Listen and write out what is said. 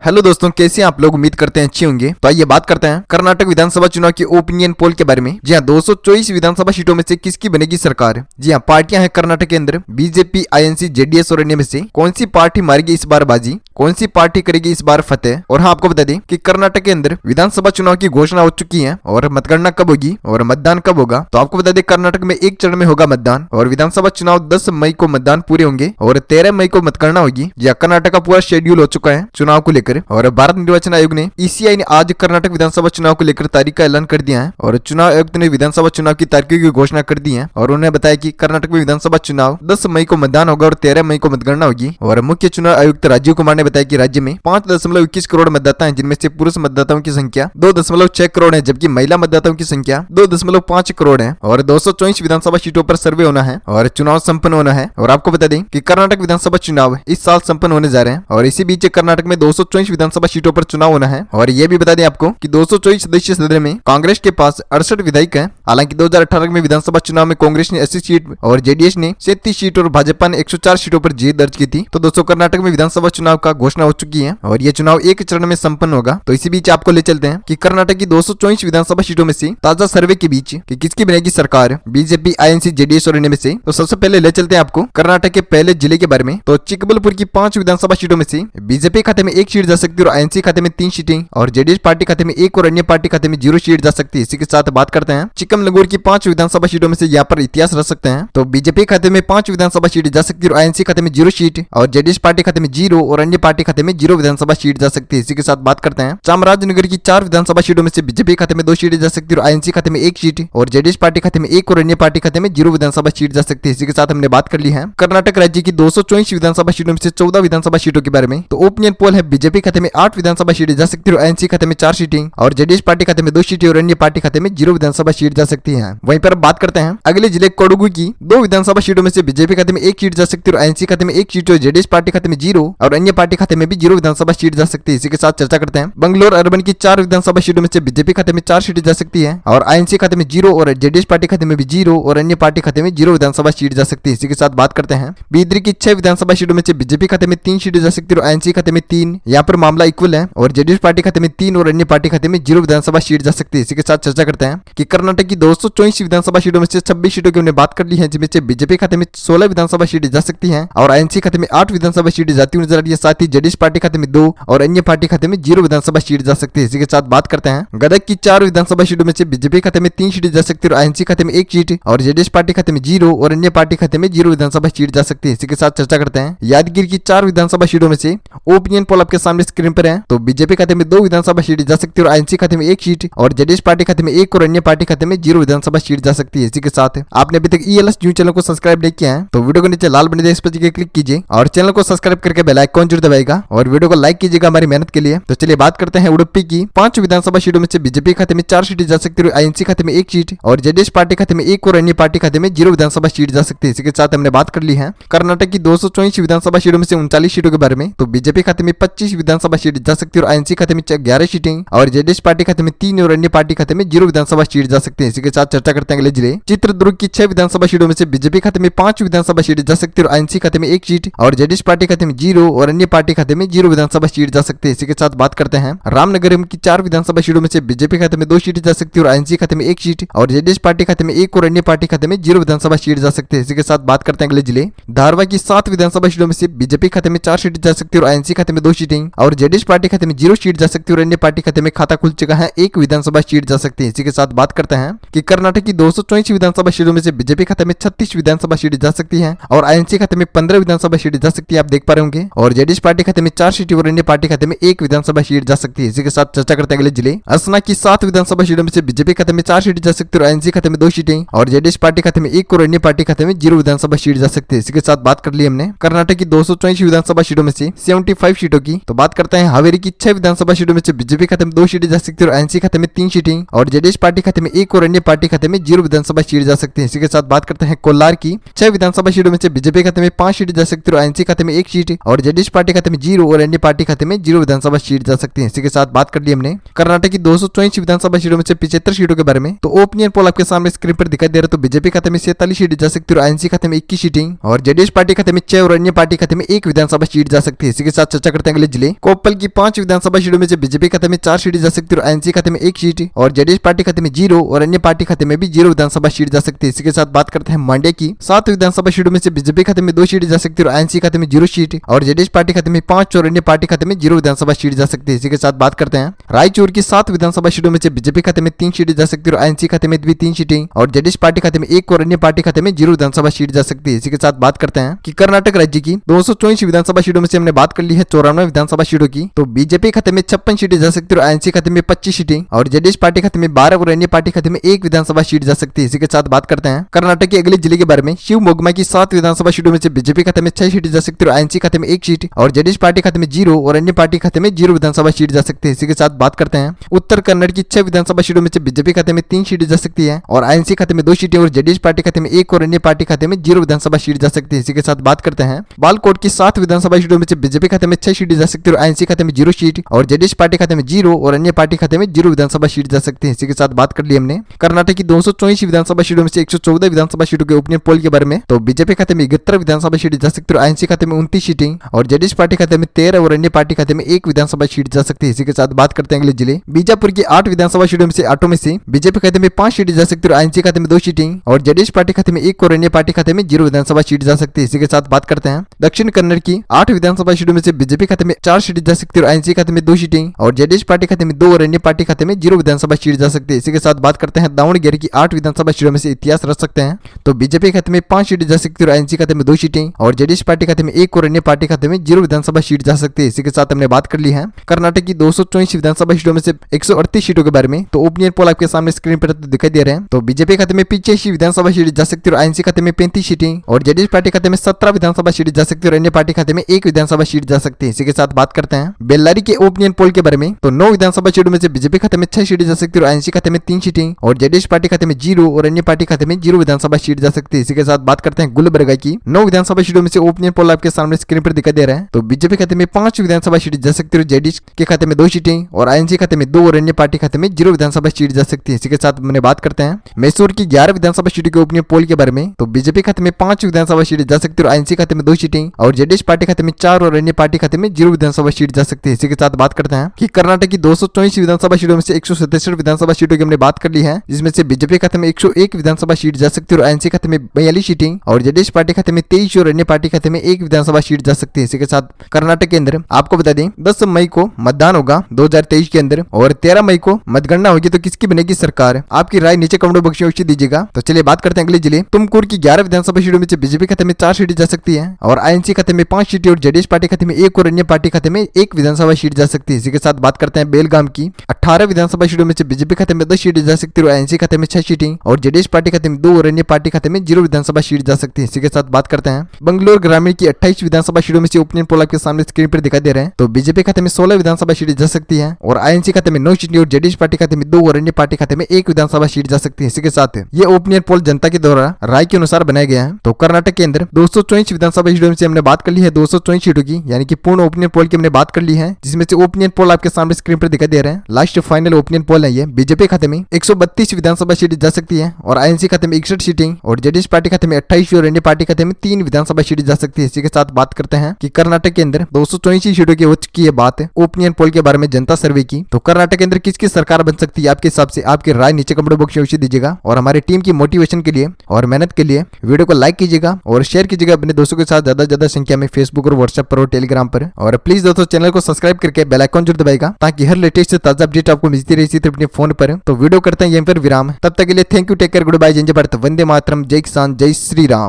Hello दोस्तों, कैसे हैं आप लोग। उम्मीद करते हैं अच्छे होंगे। तो आइए बात करते हैं कर्नाटक विधानसभा चुनाव की ओपिनियन पोल के बारे में। जी हाँ, 224 विधानसभा सीटों में से किसकी बनेगी सरकार। जी हाँ, पार्टियां हैं कर्नाटक के अंदर बीजेपी, आईएनसी, जेडीएस और अन्य में से कौन सी पार्टी मारेगी इस बार बाजी, कौन सी पार्टी करेगी इस बार फतेह। और हाँ, आपको बता दें कि कर्नाटक के अंदर विधानसभा चुनाव की घोषणा हो चुकी है और मतगणना कब होगी और मतदान कब होगा। तो आपको बता दें कर्नाटक में एक चरण में होगा मतदान और विधानसभा चुनाव 10 मई को मतदान पूरे होंगे और 13 मई को मतगणना होगी। जी हाँ, कर्नाटक का पूरा शेड्यूल हो चुका है चुनाव को लेकर और भारत निर्वाचन आयोग ने ईसीआई ने आज कर्नाटक विधानसभा चुनाव को लेकर तारीख का ऐलान कर दिया है और चुनाव आयुक्त ने विधानसभा चुनाव की तारीखों की घोषणा कर दी है और उन्होंने बताया कि कर्नाटक में विधानसभा चुनाव 10 मई को मतदान होगा और 13 मई को मतगणना होगी। और मुख्य चुनाव आयुक्त राजीव कुमार ने बताया कि राज्य में 5.21 करोड़ मतदाता हैं, जिनमें से पुरुष मतदाताओं की संख्या 2.6 करोड़ है, जबकि महिला मतदाताओं की संख्या 2.5 करोड़ है और 224 विधानसभा सीटों पर सर्वे होना है और चुनाव संपन्न होना है। और आपको बता दें कि कर्नाटक विधानसभा चुनाव इस साल संपन्न होने जा रहे हैं और इसी बीच कर्नाटक में 224 विधानसभा सीटों पर चुनाव होना है। और ये भी बता दें आपको कि 224 सदस्यीय सदन में कांग्रेस के पास 68 विधायक हैं। हालांकि 2018 में विधानसभा चुनाव में कांग्रेस ने 80 सीट और जेडीएस ने 37 सीट और भाजपा ने 104 सीटों पर जीत दर्ज की थी। तो दोस्तों, कर्नाटक में विधानसभा चुनाव का घोषणा हो चुकी है और ये चुनाव एक चरण में संपन्न होगा। तो इसी बीच आपको ले चलते हैं कि कर्नाटक की 224 विधानसभा सीटों में से ताजा सर्वे के बीच कि किसकी बनेगी सरकार, बीजेपी, आईएनसी, जेडीएस और इनमें से। तो सबसे पहले ले चलते हैं आपको कर्नाटक के पहले जिले के बारे में। तो चिकबलपुर की 5 विधानसभा सीटों में से बीजेपी खाते में 1 सीट जा सकती है और आईएनसी खाते में 3 सीटें और जेडीएस पार्टी खाते में 1 और अन्य पार्टी खाते में 0 सीट जा सकती है। इसी के साथ बात करते हैं चिकमगलूर की 5 विधानसभा सीटों में से यहाँ पर इतिहास रह सकते हैं। तो बीजेपी खाते में 5 विधानसभा सीट जा सकती है और आईएनसी खाते में 0 सीट और जेडीएस पार्टी खाते में 0 और अन्य पार्टी खाते में 0 विधानसभा सीट जा सकती है। इसी के साथ बात करते हैं चामराजनगर की 4 विधानसभा सीटों में से बीजेपी खाते में 2 सीटें जा सकती है और आईएनसी खाते में 1 सीट और जेडीएस पार्टी खाते में 1 और अन्य पार्टी खाते में 0 विधानसभा सीट जा सकती है। इसी के साथ हमने बात कर ली है कर्नाटक राज्य की 224 विधानसभा सीटों में से 14 विधानसभा सीटों के बारे में। तो ओपिनियन पोल है बीजेपी खाते में 8 विधानसभा सीटें जा सकती है और आईएनसी खाते में 4 सीटें और जेडीएस पार्टी खाते में 2 सीटें और अन्य पार्टी खाते में 0 विधानसभा सीट जा सकती है। वहीं पर बात करते हैं अगले जिले कोडगु की 2 विधानसभा सीटों में से बीजेपी खाते में 1 सीट जा सकती है और आईएनसी खाते में 1 सीट और जेडीएस पार्टी खाते में 0 और अन्य पार्टी खाते में भी 0 विधानसभा सीट जा सकती है। इसी के साथ चर्चा करते हैं बंगलोर अर्बन की 4 विधानसभा सीटों में से बीजेपी खाते में 4 सीटें जा सकती है और आईएनसी खाते में 0 और जेडीएस पार्टी खाते में भी 0 और अन्य पार्टी खाते में 0 विधानसभा सीट जा सकती है। इसी के साथ बात करते हैं बीदर की 6 विधानसभा सीटों में से बीजेपी खाते में 3 सीटें जा सकती है और आईएनसी खाते में 3। यहाँ पर मामला इक्वल है और जेडीएस पार्टी खाते में 3 और अन्य पार्टी खाते में 0 विधानसभा सीट जा सकती है। इसी के साथ चर्चा करते हैं कि कर्नाटक की 224 विधानसभा सीटों में से 26 सीटों की हमने बात कर ली है, जिनमें से बीजेपी खाते में 16 विधानसभा सीटें जा सकती हैं और आईएनसी खाते में 8 विधानसभा सीटें जाती हुई नजर आ रही है। साथ ही जेडीएस पार्टी खाते में 2 और अन्य पार्टी खाते में 0 विधानसभा सीट जा सकती है। इसी के साथ बात करते हैं गदग की 4 विधानसभा सीटों में से बीजेपी खाते में 3 सीटें जा सकती है और आईएनसी खाते में 1 सीट और जेडीएस पार्टी खाते में 0 और अन्य पार्टी खाते में 0 विधानसभा सीट जा सकती है। इसी के साथ चर्चा करते हैं यादगिरी की 4 विधानसभा सीटों में से ओपिनियन पोल आपके सामने स्क्रीन पर है। तो बीजेपी खाते में 2 विधानसभा सीटें जा सकती है और आईएनसी खाते में 1 सीट और जेडीएस पार्टी खाते में 1 और अन्य पार्टी खाते में 0 विधानसभा सीट जा सकती है। इसी के साथ आपने अभी तक ईएलएस न्यूज चैनल को सब्सक्राइब नहीं किया है तो वीडियो के नीचे लाल बटन है, इस पर क्लिक कीजिए और चैनल को सब्सक्राइब करके बेल आइकन जरूर दबाएगा और वीडियो को लाइक कीजिएगा हमारी मेहनत के लिए। तो चलिए बात करते हैं उडुपी की 5 विधानसभा सीटों में से बीजेपी खाते में 4 सीटें जा सकती है और आईएनसी खाते में 1 सीट और जेडीएस पार्टी खाते में 1 और अन्य पार्टी खाते में 0 विधानसभा सीट जा सकती है। इसी के साथ हमने बात कर ली है कर्नाटक की 224 विधानसभा सीटों में से 39 सीटों के बारे में। तो बीजेपी खाते में 25 विधानसभा सीटें जा सकती है और आईएनसी खाते में 11 सीटें और जेडीएस पार्टी खाते में 3 और अन्य पार्टी खाते में 0 विधानसभा सीट जा सकती है। इसी के साथ चर्चा करते हैं अगले जिले चित्रदुर्ग की 6 विधानसभा सीटों में से बीजेपी खाते में 5 विधानसभा सीटें जा सकती है और आईएनसी खाते में 1 सीट और जेडीएस पार्टी खाते में 0 और अन्य पार्टी खाते में 0 विधानसभा सीट जा सकती है। इसी के साथ बात करते हैं रामनगर की 4 विधानसभा सीटों में से बीजेपी खाते में 2 सीटें जा सकती है और आईएनसी खाते में 1 सीट और जेडीएस पार्टी खाते में 1 और अन्य पार्टी खाते में 0 विधानसभा सीट जा सकती है। इसी के साथ बात करते हैं अगले जिले धारवा की 7 विधानसभा सीटों में से बीजेपी खाते में 4 सीटें जा सकती है और आईएनसी खाते में 2 सीटें और जेडीएस पार्टी खाते में 0 सीट जा सकती है और अन्य पार्टी खाते में खाता खुल चुका है 1 विधानसभा सीट जा सकती है। इसी के साथ बात करते हैं कि कर्नाटक की 224 विधानसभा सीटों में से बीजेपी खाते में 36 विधानसभा सीटें जा सकती है और आईएनसी खाते में 15 विधानसभा सीटें जा सकती है, आप देख पा रहे होंगे और जेडीएस पार्टी खाते में 4 सीटें और अन्य पार्टी खाते में 1 विधानसभा सीट जा सकती है। इसी के साथ चर्चा करते हैं अगले जिले असना की 7 विधानसभा सीटों में से बीजेपी खाते में 4 सीटें जा सकती है और आईएनसी खाते में 2 सीटें और जेडीएस पार्टी खाते में 1 और अन्य पार्टी खाते में 0 विधानसभा सीट जा सकती है। इसी के साथ बात कर ली हमने कर्नाटक की 224 विधानसभा सीटों में से 75 सीटों की। तो बात करते हैं हावेरी की 6 विधानसभा सीटों में से बीजेपी खाते में 2 सीटें जा सकती है और आईएनसी खाते में 3 सीटें और जेडीएस पार्टी खाते में 1 और अन्य पार्टी खाते में 0 विधानसभा सीट जा सकती है। इसी के साथ बात करते हैं कोलार की 6 विधानसभा सीटों में से बीजेपी खाते में 5 सीटें जा सकती है और आईएनसी खाते में 1 सीट और जेडीएस पार्टी खाते में 0 और अन्य पार्टी खाते में 0 विधानसभा सीट जा सकती है। इसी के साथ बात कर ली हमने कर्नाटक की 224 विधानसभा सीटों में से 75 सीटों के बारे में। तो ओपिनियन पोल आपके सामने स्क्रीन पर दिखाई दे रहा है। तो बीजेपी खाते में 47 सीटें जा सकती है और आईएनसी खाते में 21 सीटें और जेडीएस पार्टी खाते में 6 और अन्य पार्टी खाते में 1 विधानसभा सीट जा सकती है। इसी के साथ चर्चा करते हैं अगले जिले के कोप्पल की 5 विधानसभा सीटों में से बीजेपी खाते में 4 सीटें जा सकती है और आईएनसी खाते में 1 सीट और जेडीएस पार्टी खाते में 0 और अन्य पार्टी खाते में भी 0 विधानसभा सीट जा सकती है। इसी के साथ बात करते हैं मांड्या की 7 विधानसभा सीटों में से बीजेपी खाते में 2 सीटें जा सकती है और आईएनसी खाते में 0 सीट और जेडीएस पार्टी खाते में 5 और अन्य पार्टी खाते में 0 विधानसभा सीट जा सकती है। इसी के साथ बात करते हैं रायचूर की 7 विधानसभा सीटों में से बीजेपी खाते में 3 सीटें जा सकती है और आईएनसी खाते में भी 3 सीटें और जेडीएस पार्टी खाते में 1 और अन्य पार्टी खाते में 0 विधानसभा सीट जा सकती है। इसी के साथ बात करते हैं कि कर्नाटक राज्य की 224 विधानसभा सीटों में से हमने बात कर ली है 94 विधानसभा सीटों की, तो बीजेपी खाते में 56 सीटें जा सकती है और आईएनसी खाते में 25 सीटें और जेडीएस पार्टी खाते में 12 और अन्य पार्टी खाते में 1 विधानसभा सीट जा सकती है। इसी के साथ बात करते हैं कर्नाटक के अगले जिले के बारे में। शिवमोग्गा की 7 विधानसभा सीटों में से बीजेपी खाते में 6 सीटें जा सकती है और आईएनसी खाते में 1 सीट और जेडीएस पार्टी खाते में 0 और अन्य पार्टी खाते में 0 विधानसभा सीट जा सकती है। इसी के साथ बात करते हैं उत्तर कन्नड़ की 6 विधानसभा सीटों में से बीजेपी खाते में 3 सीटें जा सकती है और आईएनसी खाते में 2 सीटें और जेडीएस पार्टी खाते में 1 और अन्य पार्टी खाते में 0 विधानसभा सीट जा सकती है। इसी के साथ बात करते हैं बालकोट की 7 विधानसभा सीटों में से बीजेपी खाते में 6 सीटें जा सकती है और आईएनसी खाते में 0 सीट और जेडीएस पार्टी खाते में 0 और अन्य पार्टी खाते में 0 विधानसभा सीट जा सकती है। इसी के साथ बात कर ली हमने कर्नाटक की 224 विधानसभा सीटों में से 114 विधानसभा सीटों के ओपिनियन पोल के बारे में। तो बीजेपी खाते में 71 विधानसभा सीटें जा सकती है और आईएनसी खाते में 29 सीटें और जेडीएस पार्टी खाते में 13 और अन्य पार्टी खाते में 1 विधानसभा सीट जा सकती है। इसी के साथ बात करते हैं अगले जिले बीजापुर की 8 विधानसभा सीटों में से 8 में से बीजेपी खाते में 5 सीटें जा सकती है और आईएनसी खाते में 2 सीटें और जेडीएस पार्टी खाते में 1 और अन्य पार्टी खाते में 0 विधानसभा सीट जा सकती है। इसी के साथ बात करते हैं दक्षिण कन्नड़ की 8 विधानसभा सीटों में से बीजेपी खाते में 4 सीटें जा सकती है और आईएनसी खाते में 2 सीटें और जेडीएस पार्टी खाते में 2 और अन्य पार्टी खाते में 0 विधानसभा सीट जा सकती है। इसी के साथ बात करते हैं दावणगेरे की 8 विधानसभा सीटों में से इतिहास रख सकते हैं। तो बीजेपी खाते में 5 सीटें जा सकती है और आईएनसी खाते में 2 सीटें और जेडीएस पार्टी खाते में 1 और अन्य पार्टी खाते में 0 विधानसभा सीट जा सकती है। इसी के साथ हमने बात कर ली है कर्नाटक की 224 विधानसभा सीटों में से 138 सीटों के बारे में। तो ओपिनियन पोल आपके सामने स्क्रीन पर दिखाई दे रहे हैं। तो बीजेपी खाते में 85 विधानसभा सीटें जा सकती है और आईएनसी खाते में 35 सीटें और जेडीएस पार्टी खाते में 17 विधानसभा सीटें जा सकती है और अन्य पार्टी खाते में 1 विधानसभा सीट जा सकती है। इसी के साथ बात करते हैं बेल्लारी के ओपिनियन पोल के बारे में। तो 9 विधानसभा सीटों में से बीजेपी खाते में 6 सीटें जा सकती है और आईएनसी खाते में 3 सीटें और जेडीएस पार्टी खाते में 0 और अन्य पार्टी खाते में 0 विधानसभा सीट जा सकती है। इसी के साथ बात करते हैं गुलबर्गा की 9 विधानसभा सीटों में से ओपिनियन पोल आपके सामने स्क्रीन पर दिखाई दे रहा है। तो बीजेपी खाते में 5 विधानसभा सीटें जा सकती है और जेडीएस के खाते में 2 सीटें और आईएनसी खाते में 2 और अन्य पार्टी खाते में 0 विधानसभा सीट जा सकती है। इसी के साथ मैंने बात करते हैं मैसूर की 11 विधानसभा सीटों के ओपिनियन पोल के बारे में। तो बीजेपी खाते में 5 विधानसभा सीटें जा सकती है और आईएनसी खाते में 2 सीटें और जेडीएस पार्टी खाते में 4 और अन्य पार्टी खाते में 0 विधानसभा सीट जा सकती है। इसी के साथ बात करते हैं कि कर्नाटक की 224 विधानसभा सीटों में से 167 विधानसभा सीटों की हमने बात कर ली है, जिसमें से बीजेपी खाते में 101 विधानसभा सीट जा सकती है और आईएनसी खाते में 42 सीटें और जेडीएस पार्टी खाते में 23 और अन्य पार्टी खाते में 1 विधानसभा सीट जा सकती है। इसी के साथ कर्नाटक के अंदर आपको बता दें 10 मई को मतदान होगा 2023 के अंदर और 13 मई को मतगणना होगी। तो किसकी बनेगी सरकार, आपकी राय नीचे कमेंट बॉक्स में अवश्य दीजिएगा। तो चलिए बात करते हैं अगले जिले तुमकुर की 11 विधानसभा सीटों में से बीजेपी खाते में 4 सीटें जा सकती है और आईएनसी खाते में 5 सीटें और जेडीएस पार्टी खाते में 1 और अन्य पार्टी खाते में 1 विधानसभा सीट जा सकती है। इसी के साथ बात करते हैं बेलगाम की 18 विधानसभा सीटों में से बीजेपी खाते में 10 सीटें जा सकती है और आईएनसी खाते में 6 सीटें और जेडीएस पार्टी खाते में 2 और अन्य पार्टी खाते में 0 विधानसभा सीट जा सकती है। इसी के साथ बात करते हैं बंगलोर ग्रामीण की 28 विधानसभा सीटों में से ओपिनियन पोल आपके सामने स्क्रीन पर दिखाई दे रहे हैं। तो बीजेपी खाते में 16 विधानसभा सीटें जा सकती है और आईएनसी खाते में 9 सीटें और जेडीएस पार्टी खाते में 2 और अन्य पार्टी खाते में 1 विधानसभा सीट जा सकती है। इसी के साथ ये ओपिनियन पोल जनता के द्वारा राय के अनुसार बनाया गया है। तो कर्नाटक के अंदर 224 विधानसभा सीटों में से हमने बात कर ली है 224 सीटों की, यानी कि पूर्ण ओपिनियन पोल की हमने बात कर ली है, जिसमें से ओपिनियन पोल आपके सामने स्क्रीन पर दिखाई दे रहे हैं। लास्ट फाइनल ओपिनियन पोल है ये। बीजेपी खाते में 132 विधानसभा सीटें जा सकती है और आईएनसी खाते में 61 सीटें और जेडीएस पार्टी खाते में 28 और अन्य पार्टी खाते में 3 विधानसभा सीटें जा सकती है। इसी के साथ बात करते हैं कि कर्नाटक के अंदर 284 सीटों की हो चुकी है बात ओपिनियन पोल के बारे में जनता सर्वे की। तो कर्नाटक के अंदर किसकी सरकार बन सकती है आपके हिसाब से, आपकी राय नीचे कमेंट बॉक्स में अवश्य दीजिएगा। और हमारी टीम की मोटिवेशन के लिए और मेहनत के लिए वीडियो को लाइक कीजिएगा और शेयर कीजिएगा अपने दोस्तों के साथ ज्यादा संख्या में फेसबुक और व्हाट्सएप पर और टेलीग्राम पर। और प्लीज दोस्तों चैनल को सब्सक्राइब करके बेल आइकन जरूर दबाएगा ताकि हर लेटेस्ट ताजा अपडेट आपको मिलती रही सिर्फ अपने फोन पर। तो वीडियो करते हैं यहीं पर विराम, तब तक के लिए thank you, take care, goodbye, जय भारत, वंदे मातरम, जय किसान, जय श्री राम।